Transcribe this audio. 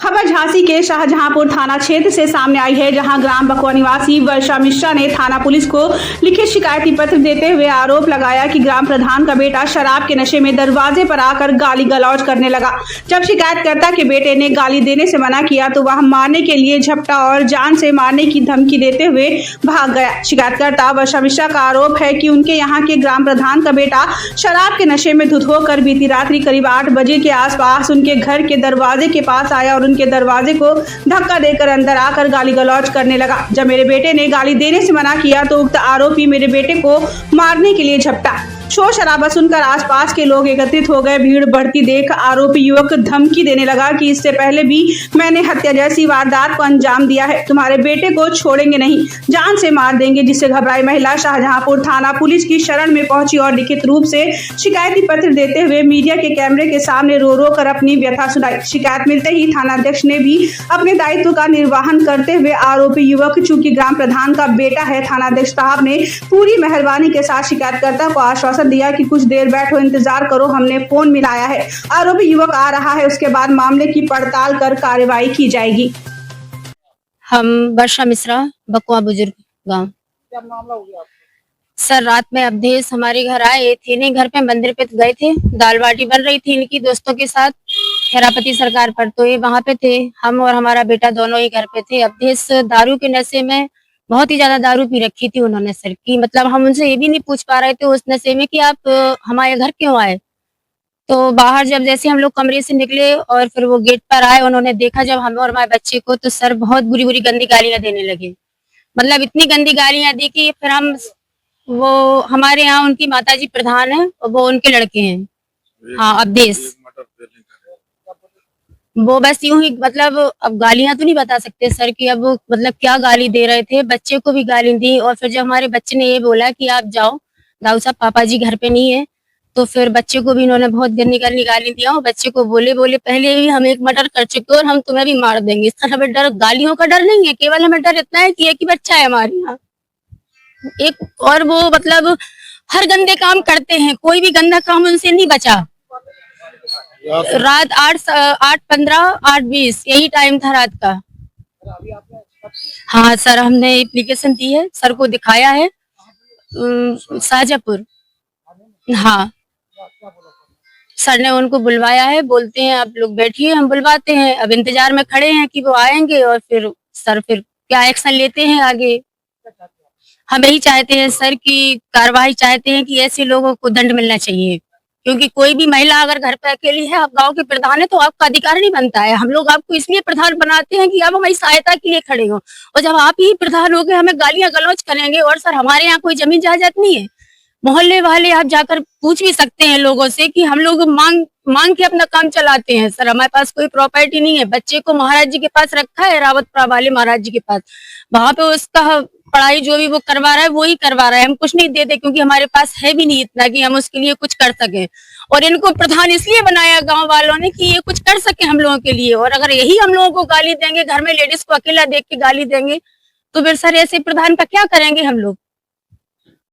खबर झांसी के शाहजहांपुर थाना क्षेत्र से सामने आई है, जहां ग्राम बकुआ निवासी वर्षा मिश्रा ने थाना पुलिस को लिखित शिकायती पत्र देते हुए आरोप लगाया कि ग्राम प्रधान का बेटा शराब के नशे में दरवाजे पर आकर गाली गलौज करने लगा। जब शिकायतकर्ता के बेटे ने गाली देने से मना किया तो वह मारने के लिए झपटा और जान से मारने की धमकी देते हुए भाग गया। शिकायतकर्ता वर्षा मिश्रा का आरोप है कि उनके यहाँ के ग्राम प्रधान का बेटा शराब के नशे में धुत होकर बीती रात्रि करीब 8 बजे के आसपास उनके घर के दरवाजे के पास आया और उनके दरवाजे को धक्का देकर अंदर आकर गाली गलौज करने लगा। जब मेरे बेटे ने गाली देने से मना किया तो उक्त आरोपी मेरे बेटे को मारने के लिए झपटा। शोर शराबा सुनकर आसपास के लोग एकत्रित हो गए। भीड़ बढ़ती देख आरोपी युवक धमकी देने लगा कि इससे पहले भी मैंने हत्या जैसी वारदात को अंजाम दिया है, तुम्हारे बेटे को छोड़ेंगे नहीं, जान से मार देंगे। जिससे घबराई महिला शाहजहांपुर थाना पुलिस की शरण में पहुंची और लिखित रूप से शिकायती पत्र देते हुए मीडिया के कैमरे के सामने रो रो कर अपनी व्यथा सुनाई। शिकायत मिलते ही थानाध्यक्ष ने भी अपने दायित्व का निर्वहन करते हुए आरोपी युवक चूंकि ग्राम प्रधान का बेटा है, थानाध्यक्ष साहब ने पूरी मेहरबानी के साथ शिकायतकर्ता को आश्वासन दिया कि कुछ देर बैठो, इंतजार करो, हमने फोन मिलाया है, आरोपी युवक आ रहा है, उसके बाद मामले की पड़ताल कर कार्रवाई की जाएगी। हम वर्षा मिश्रा, बकुआ बुजुर्ग गांव। क्या मामला हो गया आपको? सर रात में अवधेश हमारे घर आए थे, नहीं घर पे मंदिर पे गए थे, दाल बाटी बन रही थी इनकी दोस्तों के साथ खेरापति सरकार पर, तो ये वहां पे थे। हम और हमारा बेटा दोनों ही घर पे थे। अवधेश दारू के नशे में बहुत ही ज्यादा दारू पी रखी थी उन्होंने सर की, मतलब हम उनसे ये भी नहीं पूछ पा रहे थे उस नशे में कि आप हमारे घर क्यों आए। तो बाहर जब जैसे हम लोग कमरे से निकले और फिर वो गेट पर आए, उन्होंने देखा जब हम और हमारे बच्चे को, तो सर बहुत बुरी बुरी गंदी गालियां देने लगे। मतलब इतनी गंदी गालियां दी कि फिर हम, वो हमारे यहाँ उनकी माताजी प्रधान है और वो उनके लड़के हैं, हाँ अवधेश, वो बस यूं ही, मतलब अब गालियां तो नहीं बता सकते सर कि अब वो मतलब क्या गाली दे रहे थे। बच्चे को भी गाली दी और फिर जब हमारे बच्चे ने ये बोला कि आप जाओ दाऊ साहब, पापा जी घर पे नहीं है, तो फिर बच्चे को भी इन्होंने बहुत गंदी गंदी गाली दिया और बच्चे को बोले पहले भी हम एक मर्डर कर चुके और हम तुम्हें भी मार देंगे। इस तरह हमें डर, गालियों का डर नहीं है, केवल हमें डर इतना है कि एक ही बच्चा है हमारे यहाँ एक, और वो मतलब हर गंदे काम करते हैं, कोई भी गंदा काम उनसे नहीं बचा। रात 8:15 8:20 यही टाइम था रात का। हाँ सर, हमने एप्लीकेशन दी है, सर को दिखाया है, शाहजहांपुर। हाँ सर ने उनको बुलवाया है, बोलते हैं आप लोग बैठिए, हम बुलवाते हैं। अब इंतजार में खड़े हैं कि वो आएंगे और फिर सर फिर क्या एक्शन लेते हैं आगे। हम यही चाहते हैं सर की कार्रवाई चाहते हैं कि ऐसे लोगों को दंड मिलना चाहिए, क्योंकि कोई भी महिला अगर घर पे अकेली है, आप गांव के प्रधान है, तो आपका अधिकार नहीं बनता है। हम लोग आपको इसलिए प्रधान बनाते हैं कि आप हमारी सहायता के लिए खड़े हो, और जब आप ही प्रधान हो गए हमें गालियां गलौज करेंगे। और सर हमारे यहाँ कोई जमीन जायदाद नहीं है, मोहल्ले वाले आप जाकर पूछ भी सकते हैं लोगों से कि हम लोग मांग के अपना काम चलाते हैं। सर हमारे पास कोई प्रॉपर्टी नहीं है, बच्चे को महाराज जी के पास रखा है, रावतपुरा वाले महाराज जी के पास, वहां पे उसका पढ़ाई जो भी वो करवा रहा है वो ही करवा रहा है, हम कुछ नहीं देते क्योंकि हमारे पास है भी नहीं इतना कि हम उसके लिए कुछ कर सके। और इनको प्रधान इसलिए बनाया गांव वालों ने कि ये कुछ कर सके हम लोगों के लिए, और अगर यही हम लोगों को गाली देंगे, घर में लेडीज को अकेला देख के गाली देंगे, तो फिर सर ऐसे प्रधान का क्या करेंगे हम लोग।